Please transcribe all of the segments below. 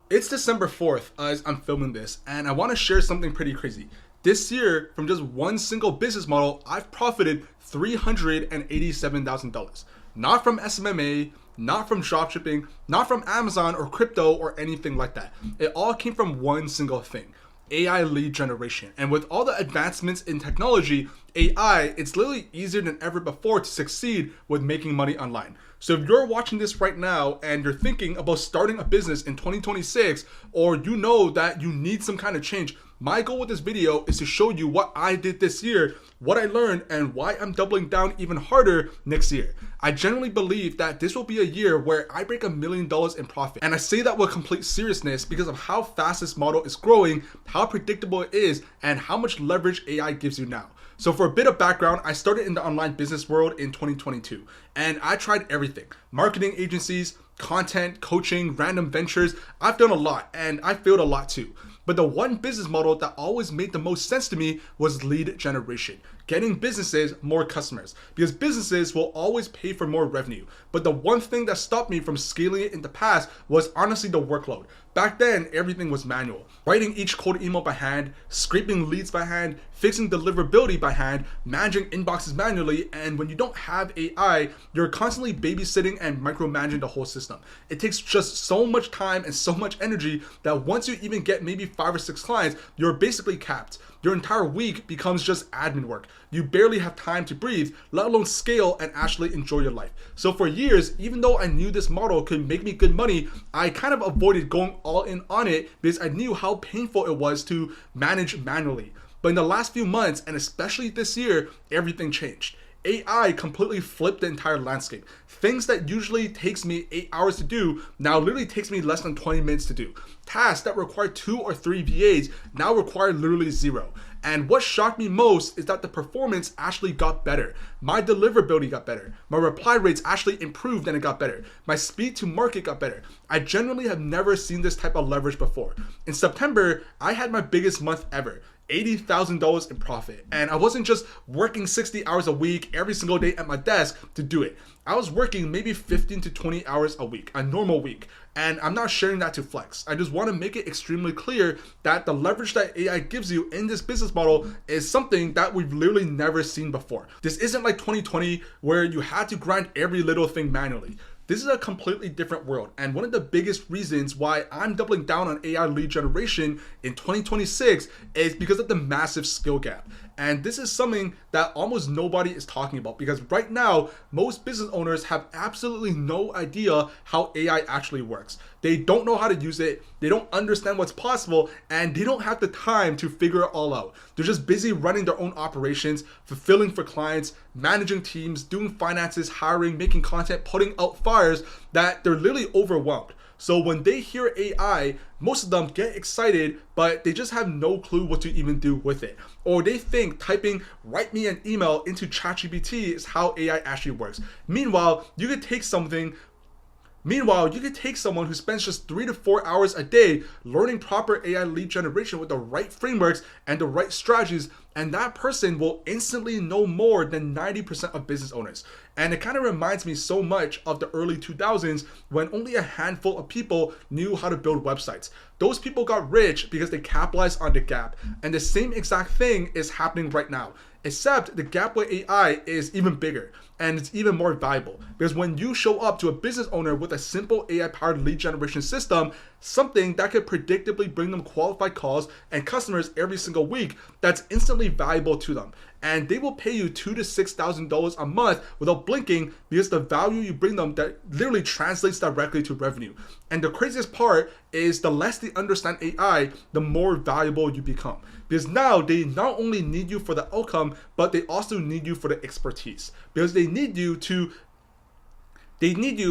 It's December 4th as I'm filming this, and I want to share something pretty crazy. This year, from just one single business model, I've profited $387,000. Not from SMMA, not from dropshipping, not from Amazon or crypto or anything like that. It all came from one single thing. AI lead generation. And with all the advancements in technology, AI, it's literally easier than ever before to succeed with making money online. So if you're watching this right now and you're thinking about starting a business in 2026, or you know that you need some kind of change, my goal with this video is to show you what I did this year, what I learned, and why I'm doubling down even harder next year. I genuinely believe that this will be a year where I break $1 million in profit. And I say that with complete seriousness because of how fast this model is growing, how predictable it is, and how much leverage AI gives you now. So for a bit of background, I started in the online business world in 2022, and I tried everything. Marketing agencies, content, coaching, random ventures. I've done a lot, and I failed a lot too. But the one business model that always made the most sense to me was lead generation. Getting businesses more customers, because businesses will always pay for more revenue. But the one thing that stopped me from scaling it in the past was honestly the workload. Back then, everything was manual. Writing each cold email by hand, scraping leads by hand, fixing deliverability by hand, managing inboxes manually, and when you don't have AI, you're constantly babysitting and micromanaging the whole system. It takes just so much time and so much energy that once you even get maybe 5 or 6 clients, you're basically capped. Your entire week becomes just admin work. You barely have time to breathe, let alone scale and actually enjoy your life. So for years, even though I knew this model could make me good money, I kind of avoided going all in on it because I knew how painful it was to manage manually. But in the last few months, and especially this year, everything changed. AI completely flipped the entire landscape. Things that usually takes me 8 hours to do now literally takes me less than 20 minutes to do. Tasks that require 2 or 3 VAs now require literally 0. And what shocked me most is that the performance actually got better. My deliverability got better. My reply rates actually improved and it got better. My speed to market got better. I genuinely have never seen this type of leverage before. In September, I had my biggest month ever. $80,000 in profit. And I wasn't just working 60 hours a week every single day at my desk to do it. I was working maybe 15 to 20 hours a week, a normal week. And I'm not sharing that to flex. I just want to make it extremely clear that the leverage that AI gives you in this business model is something that we've literally never seen before. This isn't like 2020 where you had to grind every little thing manually. This is a completely different world, and one of the biggest reasons why I'm doubling down on AI lead generation in 2026 is because of the massive skill gap. And this is something that almost nobody is talking about because right now, most business owners have absolutely no idea how AI actually works. They don't know how to use it, they don't understand what's possible, and they don't have the time to figure it all out. They're just busy running their own operations, fulfilling for clients, managing teams, doing finances, hiring, making content, putting out fires that they're literally overwhelmed. So when they hear AI, most of them get excited, but they just have no clue what to even do with it. Or they think typing "write me an email" into ChatGPT is how AI actually works. Meanwhile, you could take someone who spends just 3 to 4 hours a day learning proper AI lead generation with the right frameworks and the right strategies, and that person will instantly know more than 90% of business owners. And it kind of reminds me so much of the early 2000s when only a handful of people knew how to build websites. Those people got rich because they capitalized on the gap. And the same exact thing is happening right now. Except the gap with AI is even bigger and it's even more valuable because when you show up to a business owner with a simple AI-powered lead generation system, something that could predictably bring them qualified calls and customers every single week, that's instantly valuable to them. And they will pay you $2,000 to $6,000 a month without blinking because the value you bring them that literally translates directly to revenue. And the craziest part is the less they understand AI, the more valuable you become. Because now they not only need you for the outcome, but they also need you for the expertise. Because they need you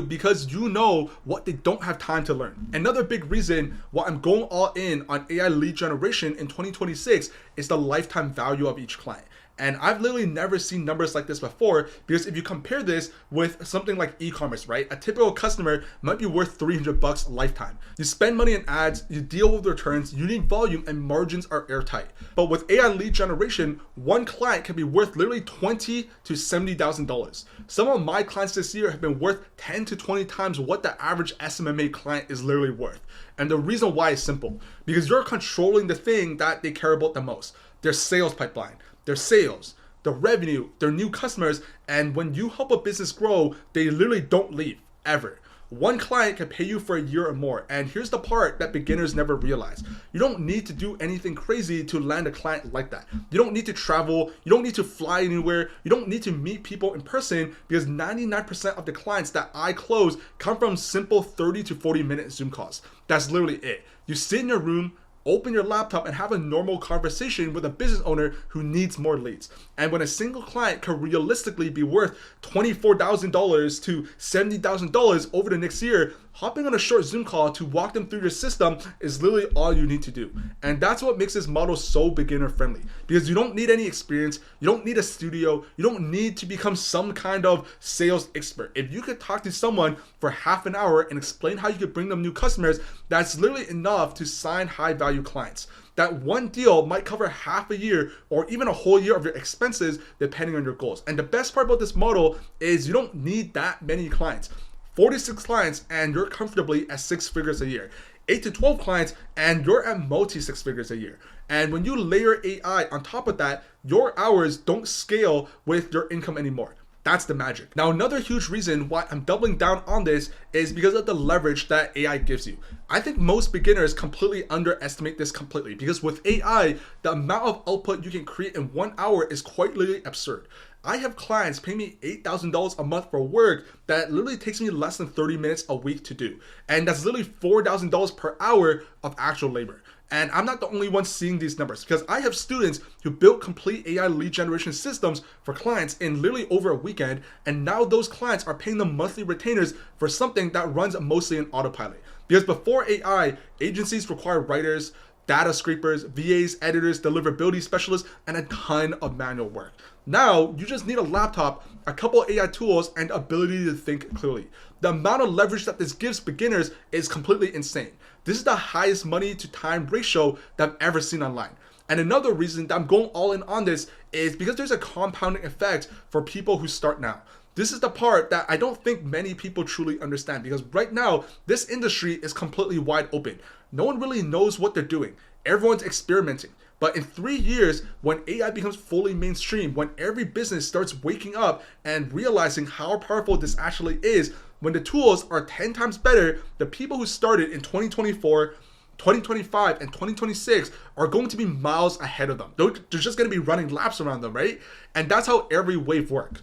because you know what they don't have time to learn. Another big reason why I'm going all in on AI lead generation in 2026 is the lifetime value of each client. And I've literally never seen numbers like this before, because if you compare this with something like e-commerce, right? A typical customer might be worth $300 a lifetime. You spend money in ads, you deal with returns, you need volume, and margins are airtight. But with AI lead generation, one client can be worth literally $20,000 to $70,000. Some of my clients this year have been worth 10 to 20 times what the average SMMA client is literally worth. And the reason why is simple, because you're controlling the thing that they care about the most: their sales pipeline, their sales, their revenue, their new customers. And when you help a business grow, they literally don't leave ever. One client can pay you for a year or more. And here's the part that beginners never realize. You don't need to do anything crazy to land a client like that. You don't need to travel. You don't need to fly anywhere. You don't need to meet people in person, because 99% of the clients that I close come from simple 30 to 40-minute Zoom calls. That's literally it. You sit in your room, open your laptop, and have a normal conversation with a business owner who needs more leads. And when a single client can realistically be worth $24,000 to $70,000 over the next year, hopping on a short Zoom call to walk them through your system is literally all you need to do. And that's what makes this model so beginner friendly, because you don't need any experience, you don't need a studio, you don't need to become some kind of sales expert. If you could talk to someone for half an hour and explain how you could bring them new customers, that's literally enough to sign high value clients. That one deal might cover half a year or even a whole year of your expenses, depending on your goals. And the best part about this model is you don't need that many clients. 46 clients and you're comfortably at 6 figures a year. 8 to 12 clients and you're at multi 6 figures a year. And when you layer AI on top of that, your hours don't scale with your income anymore. That's the magic. Now, another huge reason why I'm doubling down on this is because of the leverage that AI gives you. I think most beginners completely underestimate this completely, because with AI, the amount of output you can create in 1 hour is quite literally absurd. I have clients pay me $8,000 a month for work that literally takes me less than 30 minutes a week to do. And that's literally $4,000 per hour of actual labor. And I'm not the only one seeing these numbers, because I have students who built complete AI lead generation systems for clients in literally over a weekend. And now those clients are paying them monthly retainers for something that runs mostly in autopilot. Because before AI, agencies require writers, data scrapers, VAs, editors, deliverability specialists, and a ton of manual work. Now, you just need a laptop, a couple AI tools, and ability to think clearly. The amount of leverage that this gives beginners is completely insane. This is the highest money to time ratio that I've ever seen online. And another reason that I'm going all in on this is because there's a compounding effect for people who start now. This is the part that I don't think many people truly understand, because right now, this industry is completely wide open. No one really knows what they're doing. Everyone's experimenting. But in 3 years, when AI becomes fully mainstream, when every business starts waking up and realizing how powerful this actually is, when the tools are 10 times better, the people who started in 2024, 2025, and 2026 are going to be miles ahead of them. They're just going to be running laps around them, right? And that's how every wave works.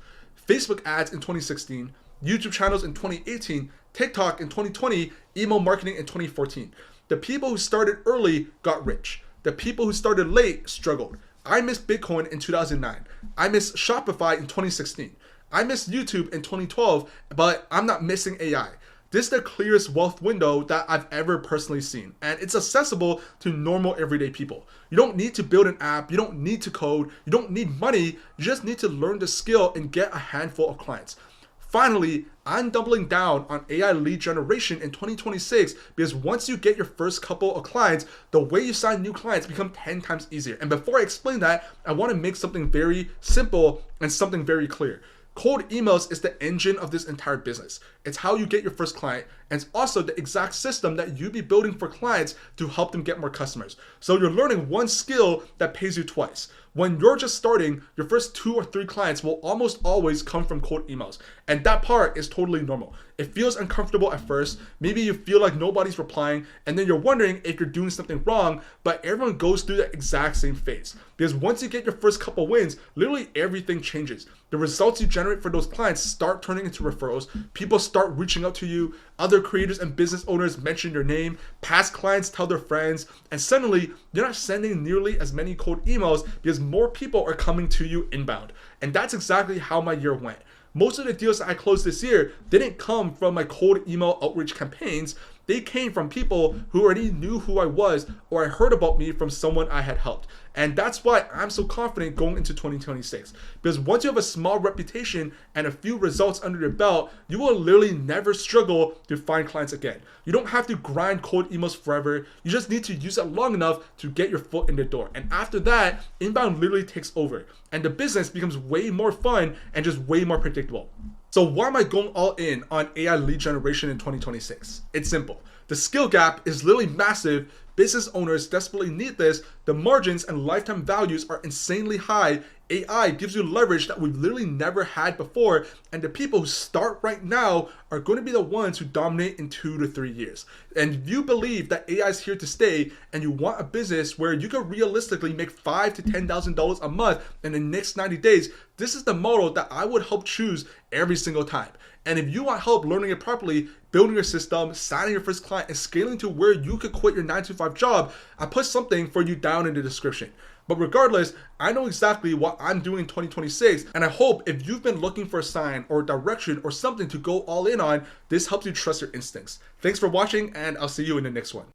Facebook ads in 2016, YouTube channels in 2018, TikTok in 2020, email marketing in 2014. The people who started early got rich. The people who started late struggled. I missed Bitcoin in 2009. I missed Shopify in 2016. I missed YouTube in 2012, but I'm not missing AI. This is the clearest wealth window that I've ever personally seen, and it's accessible to normal everyday people. You don't need to build an app, you don't need to code, you don't need money, you just need to learn the skill and get a handful of clients. Finally, I'm doubling down on AI lead generation in 2026, because once you get your first couple of clients, the way you sign new clients become 10 times easier. And before I explain that, I want to make something very simple and something very clear. Cold emails is the engine of this entire business. It's how you get your first client, and it's also the exact system that you be building for clients to help them get more customers. So you're learning one skill that pays you twice. When you're just starting, your first 2 or 3 clients will almost always come from cold emails. And that part is totally normal. It feels uncomfortable at first. Maybe you feel like nobody's replying, and then you're wondering if you're doing something wrong, but everyone goes through the exact same phase. Because once you get your first couple wins, literally everything changes. The results you generate for those clients start turning into referrals. People start reaching out to you. Other creators and business owners mention your name. Past clients tell their friends. And suddenly, you're not sending nearly as many cold emails because more people are coming to you inbound. And that's exactly how my year went. Most of the deals that I closed this year didn't come from my cold email outreach campaigns. They came from people who already knew who I was or I heard about me from someone I had helped. And that's why I'm so confident going into 2026. Because once you have a small reputation and a few results under your belt, you will literally never struggle to find clients again. You don't have to grind cold emails forever. You just need to use it long enough to get your foot in the door. And after that, inbound literally takes over. And the business becomes way more fun and just way more predictable. So why am I going all in on AI lead generation in 2026? It's simple. The skill gap is literally massive. Business owners desperately need this. The margins and lifetime values are insanely high. AI gives you leverage that we've literally never had before. And the people who start right now are going to be the ones who dominate in 2 to 3 years. And if you believe that AI is here to stay and you want a business where you can realistically make $5,000 to $10,000 a month in the next 90 days, this is the model that I would help choose every single time. And if you want help learning it properly, building your system, signing your first client, and scaling to where you could quit your 9-to-5 job, I put something for you down in the description. But regardless, I know exactly what I'm doing in 2026, and I hope if you've been looking for a sign or direction or something to go all in on, this helps you trust your instincts. Thanks for watching, and I'll see you in the next one.